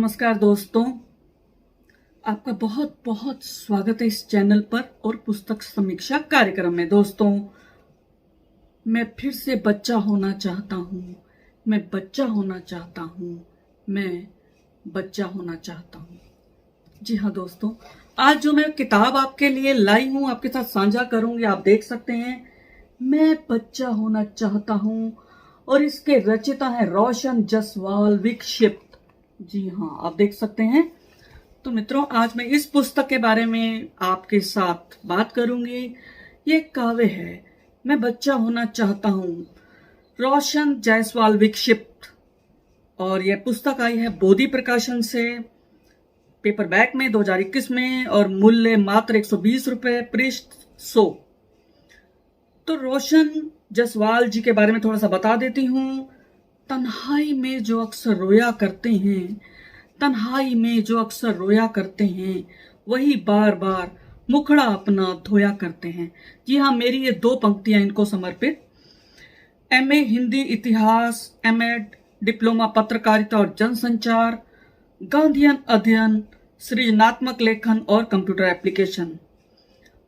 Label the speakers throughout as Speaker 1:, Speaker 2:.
Speaker 1: नमस्कार दोस्तों, आपका बहुत बहुत स्वागत है इस चैनल पर और पुस्तक समीक्षा कार्यक्रम में। दोस्तों, मैं फिर से बच्चा होना चाहता हूँ, मैं बच्चा होना चाहता हूँ, मैं बच्चा होना चाहता हूँ। जी हाँ दोस्तों, आज जो मैं किताब आपके लिए लाई हूँ, आपके साथ साझा करूँगी, आप देख सकते हैं, मैं बच्चा होना चाहता हूँ और इसके रचयिता हैं रोशन जसवाल विक्षिप्त। जी हाँ, आप देख सकते हैं। तो मित्रों, आज मैं इस पुस्तक के बारे में आपके साथ बात करूंगी। ये काव्य है मैं बच्चा होना चाहता हूँ, रोशन जायसवाल विक्षिप्त, और यह पुस्तक आई है बोधि प्रकाशन से, पेपरबैक में 2021 में, और मूल्य मात्र 120 रुपए, पृष्ठ 100। तो रोशन जसवाल जी के बारे में थोड़ा सा बता देती हूँ। तन्हाई में जो अक्सर रोया करते हैं, तन्हाई में जो अक्सर रोया करते हैं, वही बार बार मुखड़ा अपना धोया करते हैं। जी हाँ, मेरी ये 2 पंक्तियां इनको समर्पित। MA हिंदी इतिहास, MA डिप्लोमा पत्रकारिता और जनसंचार, गांधीयन अध्ययन, सृजनात्मक लेखन और कंप्यूटर एप्लीकेशन,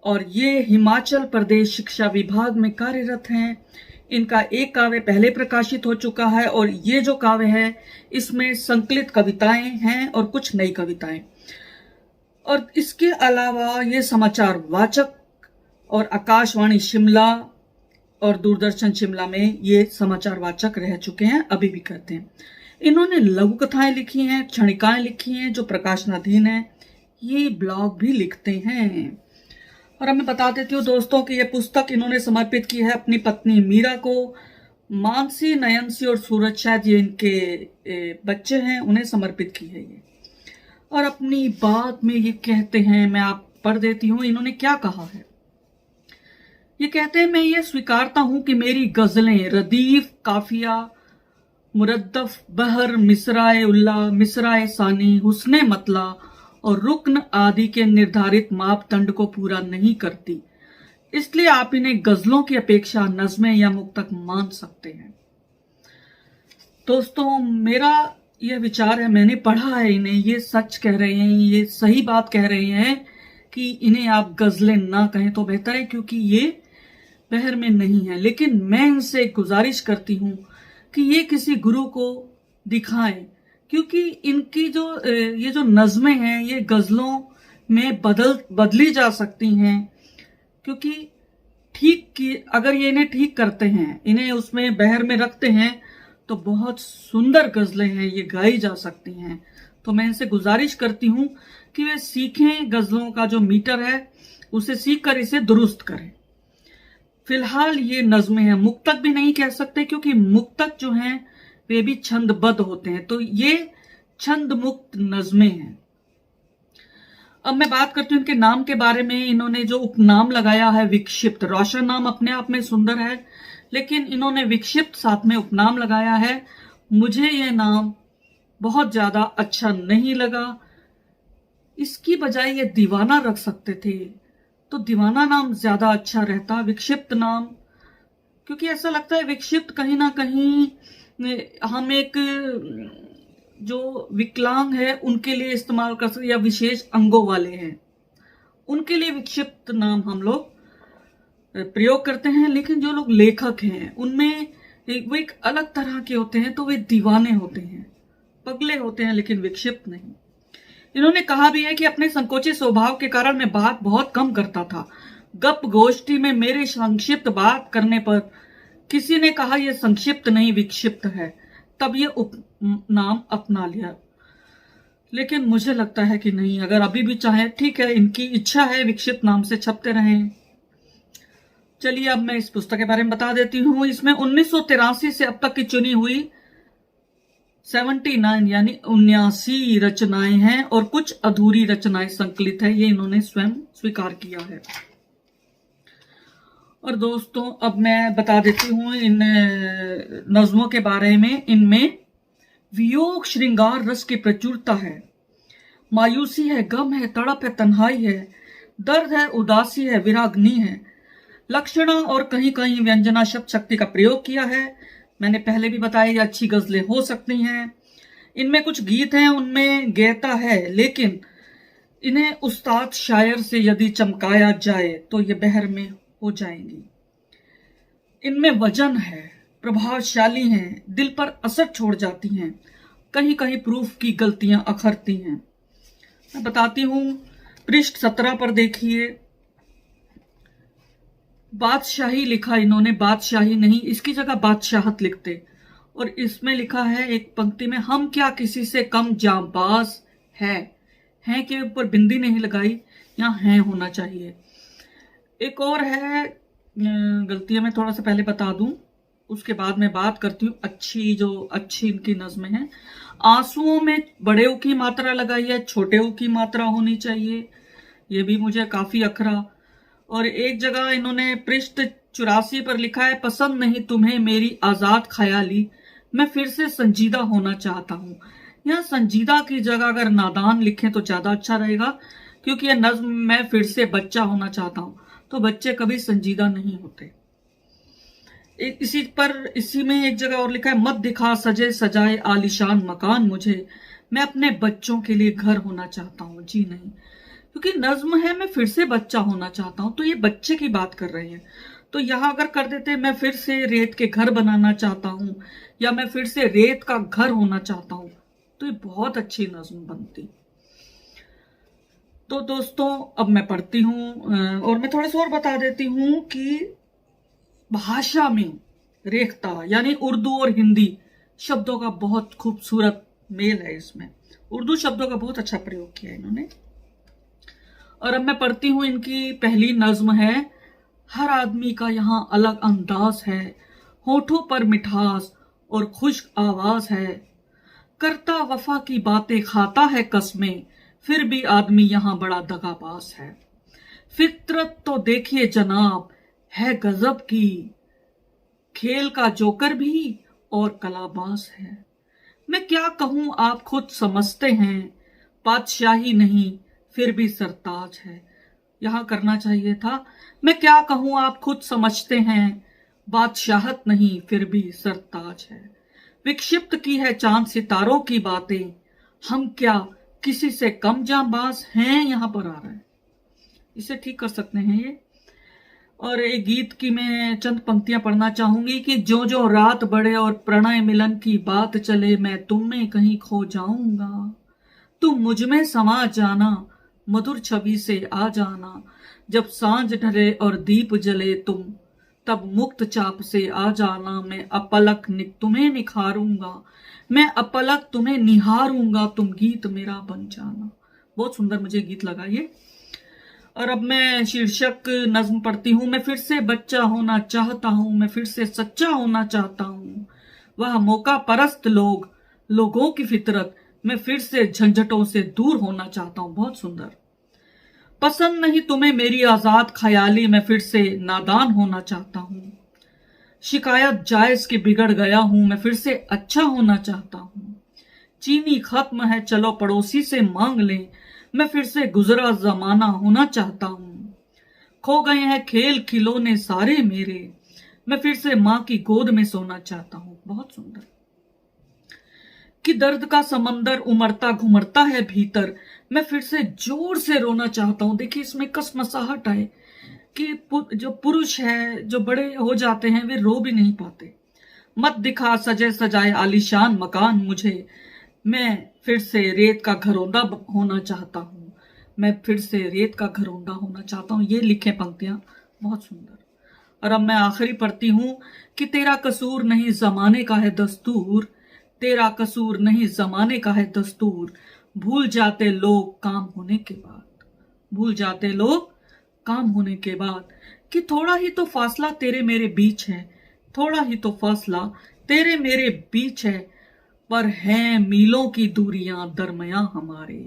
Speaker 1: और ये हिमाचल प्रदेश शिक्षा विभाग में कार्यरत हैं। इनका एक काव्य पहले प्रकाशित हो चुका है और ये जो काव्य है इसमें संकलित कविताएं हैं और कुछ नई कविताएं, और इसके अलावा ये समाचार वाचक और आकाशवाणी शिमला और दूरदर्शन शिमला में ये समाचार वाचक रह चुके हैं, अभी भी करते हैं। इन्होंने लघु कथाएं लिखी हैं, क्षणिकाएं लिखी हैं जो प्रकाशनाधीन है, ये ब्लॉग भी लिखते हैं। और मैं बता देती हूँ दोस्तों कि यह पुस्तक इन्होंने समर्पित की है अपनी पत्नी मीरा को। मानसी, नयनसी और सूरज, शायद ये इनके बच्चे हैं, उन्हें समर्पित की है ये। और अपनी बात में ये कहते हैं, मैं आप पढ़ देती हूँ इन्होंने क्या कहा है। ये कहते हैं, मैं ये स्वीकारता हूँ कि मेरी गजलें रदीफ, काफिया, मुरद्दफ, बहर, मिसराए उल्ला, मिसराए सानी, हुस्ने मतला और रुक्न आदि के निर्धारित मापदंड को पूरा नहीं करती, इसलिए आप इन्हें गजलों की अपेक्षा नज़्में या मुक्तक मान सकते हैं। दोस्तों, मेरा यह विचार है, मैंने पढ़ा है इन्हें, ये सच कह रहे हैं, ये सही बात कह रहे हैं कि इन्हें आप गजलें ना कहें तो बेहतर है, क्योंकि ये बहर में नहीं है। लेकिन मैं इनसे गुजारिश करती हूं कि ये किसी गुरु को दिखाएं, क्योंकि इनकी जो ये जो नज़में हैं ये गजलों में बदली जा सकती हैं, क्योंकि अगर ये इन्हें ठीक करते हैं, इन्हें उसमें बहर में रखते हैं, तो बहुत सुंदर गजलें हैं, ये गाई जा सकती हैं। तो मैं इनसे गुजारिश करती हूं कि वे सीखें, गजलों का जो मीटर है उसे सीख कर इसे दुरुस्त करें। फिलहाल ये नज़में हैं, मुक्तक भी नहीं कह सकते, क्योंकि मुक्तक जो हैं वे भी छंदबद्ध होते हैं, तो ये छंद मुक्त नज़में हैं। अब मैं बात करती हूँ इनके नाम के बारे में। इन्होंने जो उपनाम लगाया है विक्षिप्त, रोशन नाम अपने आप में सुंदर है, लेकिन इन्होंने विक्षिप्त साथ में उपनाम लगाया है। मुझे यह नाम बहुत ज्यादा अच्छा नहीं लगा, इसकी बजाय ये दीवाना रख सकते थे, तो दीवाना नाम ज्यादा अच्छा रहता, विक्षिप्त नाम, क्योंकि ऐसा लगता है विक्षिप्त कहीं ना कहीं हम एक जो विकलांग है उनके लिए इस्तेमाल कर सकते, या विशेष अंगों वाले हैं उनके लिए विक्षिप्त नाम हम लोग प्रयोग करते हैं। लेकिन जो लोग लेखक हैं उनमें वो एक अलग तरह के होते हैं, तो वे दीवाने होते हैं, पगले होते हैं, लेकिन विक्षिप्त नहीं। इन्होंने कहा भी है कि अपने संकोची स्वभाव के कारण मैं बात बहुत कम करता था। गप गोष्ठी में मेरे संक्षिप्त बात करने पर किसी ने कहा यह संक्षिप्त नहीं विक्षिप्त है, तब ये उपनाम अपना लिया। लेकिन मुझे लगता है कि नहीं, अगर अभी भी चाहे ठीक है, इनकी इच्छा है विक्षिप्त नाम से छपते रहें। चलिए अब मैं इस पुस्तक के बारे में बता देती हूँ। इसमें 1983 से अब तक की चुनी हुई 79 यानी 79 रचनाएं हैं और कुछ अधूरी रचनाएं संकलित है, ये इन्होंने स्वयं स्वीकार किया है। और दोस्तों, अब मैं बता देती हूँ इन नज़्मों के बारे में। इनमें वियोग श्रृंगार रस की प्रचुरता है, मायूसी है, गम है, तड़प है, तन्हाई है, दर्द है, उदासी है, विरागनी है, लक्षणा और कहीं कहीं व्यंजना शब्द शक्ति का प्रयोग किया है। मैंने पहले भी बताया ये अच्छी गजलें हो सकती हैं। इनमें कुछ गीत हैं, उनमें गैता है, लेकिन इन्हें उस्ताद शायर से यदि चमकाया जाए तो ये बहर में हो जाएंगी। इनमें वजन है, प्रभावशाली हैं, दिल पर असर छोड़ जाती हैं, कहीं कहीं प्रूफ की गलतियां अखरती हैं। मैं बताती हूं, पृष्ठ 17 पर देखिए, बादशाही लिखा इन्होंने, बादशाही नहीं, इसकी जगह बादशाहत लिखते। और इसमें लिखा है एक पंक्ति में, हम क्या किसी से कम जाबाज है के ऊपर बिंदी नहीं लगाई, यहाँ है होना चाहिए। एक और है, गलतियां मैं थोड़ा सा पहले बता दूं, उसके बाद मैं बात करती हूँ। अच्छी इनकी नज्में हैं। आंसुओं में बड़े ऊ की मात्रा लगाई है, छोटे ऊ की मात्रा होनी चाहिए, ये भी मुझे काफी अखरा। और एक जगह इन्होंने पृष्ठ 84 पर लिखा है, पसंद नहीं तुम्हें मेरी आजाद ख्याली, मैं फिर से संजीदा होना चाहता हूं। यहां संजीदा की जगह अगर नादान लिखें तो ज्यादा अच्छा रहेगा, क्योंकि यह नज्म मैं फिर से बच्चा होना चाहता हूं, तो बच्चे कभी संजीदा नहीं होते। इसी में एक जगह और लिखा है, मत दिखा सजे सजाए आलीशान मकान मुझे, मैं अपने बच्चों के लिए घर होना चाहता हूं। जी नहीं, क्योंकि नज्म है मैं फिर से बच्चा होना चाहता हूं, तो ये बच्चे की बात कर रहे हैं। तो यहां अगर कर देते मैं फिर से रेत के घर बनाना चाहता हूं, या मैं फिर से रेत का घर होना चाहता हूं, तो ये बहुत अच्छी नज्म बनती। तो दोस्तों अब मैं पढ़ती हूं, और मैं थोड़ा सा और बता देती हूं कि भाषा में रेखता यानी उर्दू और हिंदी शब्दों का बहुत खूबसूरत मेल है। इसमें उर्दू शब्दों का बहुत अच्छा प्रयोग किया है इन्होंने। और अब मैं पढ़ती हूं, इनकी पहली नज्म है, हर आदमी का यहाँ अलग अंदाज है, होठों पर मिठास और खुश्क आवाज है, करता वफा की बातें खाता है कसमें, फिर भी आदमी यहाँ बड़ा दगाबाज है। फितरत तो देखिए जनाब है गजब की, खेल का जोकर भी और कलाबाज है। मैं क्या कहूं आप खुद समझते हैं, बादशाही नहीं फिर भी सरताज है। यहां करना चाहिए था, मैं क्या कहूं आप खुद समझते हैं, बादशाहत नहीं फिर भी सरताज है। विक्षिप्त की है चांद सितारों की बातें, हम क्या किसी से कम जांबाज हैं। यहां पर आ रहा है, इसे ठीक कर सकते हैं ये। और एक गीत की मैं चंद पंक्तियां पढ़ना चाहूंगी कि जो जो रात बढ़े और प्रणय मिलन की बात चले, मैं तुम में कहीं खो जाऊंगा, तुम मुझ में समा जाना, मधुर छवि से आ जाना, जब सांझ ढले और दीप जले तुम, तब मुक्त चाप से आ जाना, मैं अपलक तुम्हें निखारूंगा, मैं अपलक तुम्हें निहारूंगा, तुम गीत मेरा बन जाना। बहुत सुंदर मुझे गीत लगा ये। और अब मैं शीर्षक नज्म पढ़ती हूं, मैं फिर से बच्चा होना चाहता हूं, मैं फिर से सच्चा होना चाहता हूं, वह मौका परस्त लोगों की फितरत, मैं फिर से झंझटों से दूर होना चाहता हूं। बहुत सुंदर। पसंद नहीं तुम्हें मेरी आजाद ख्याली, मैं फिर से नादान होना चाहता हूं, शिकायत जायज के बिगड़ गया हूं, मैं फिर से अच्छा होना चाहता हूं, चीनी खत्म है चलो पड़ोसी से मांग लें, मैं फिर से गुजरा जमाना होना चाहता हूं, खो गए हैं खेल खिलौने सारे मेरे, मैं फिर से मां की गोद में सोना चाहता हूं। बहुत सुंदर। कि दर्द का समंदर उमड़ता घुमड़ता है भीतर, मैं फिर से जोर से रोना चाहता हूं। देखिए इसमें कसमसाहट आए कि जो पुरुष है, जो बड़े हो जाते हैं, वे रो भी नहीं पाते। मत दिखा सजे सजाए आलीशान मकान मुझे, मैं फिर से रेत का घरौंदा होना चाहता हूं, मैं फिर से रेत का घरौंदा होना चाहता हूं। ये लिखे पंक्तियां बहुत सुंदर। और अब मैं आखिरी पढ़ती हूं कि तेरा कसूर नहीं जमाने का है दस्तूर, तेरा कसूर नहीं जमाने का है दस्तूर, भूल जाते लोग काम होने के बाद, भूल जाते लोग काम होने के बाद, कि थोड़ा ही तो फासला तेरे मेरे बीच है, थोड़ा ही तो फासला तेरे मेरे बीच है, पर हैं मीलों की दूरियां दरमियां हमारे,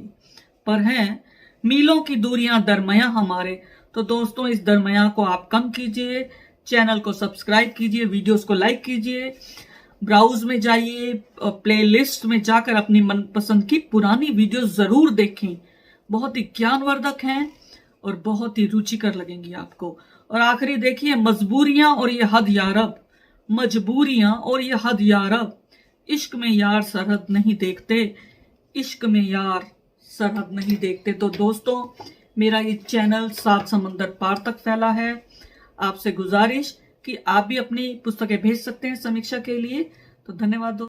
Speaker 1: पर हैं मीलों की दूरियां दरमियां हमारे। तो दोस्तों इस दरमियां को आप कम कीजिए, चैनल को सब्सक्राइब कीजिए, वीडियोस को लाइक कीजिए, ब्राउज में जाइए, प्लेलिस्ट में जाकर अपनी मनपसंद की पुरानी वीडियो जरूर देखें, बहुत ही ज्ञानवर्धक हैं और बहुत ही रुचिकर लगेंगी आपको। और आखिरी देखिए, मजबूरियां और ये हद यारब, मजबूरियां और ये हद यारब, इश्क में यार सरहद नहीं देखते, इश्क में यार सरहद नहीं देखते। तो दोस्तों, मेरा ये चैनल 7 समंदर पार तक फैला है। आपसे गुजारिश कि आप भी अपनी पुस्तकें भेज सकते हैं समीक्षा के लिए। तो धन्यवाद दोस्तों।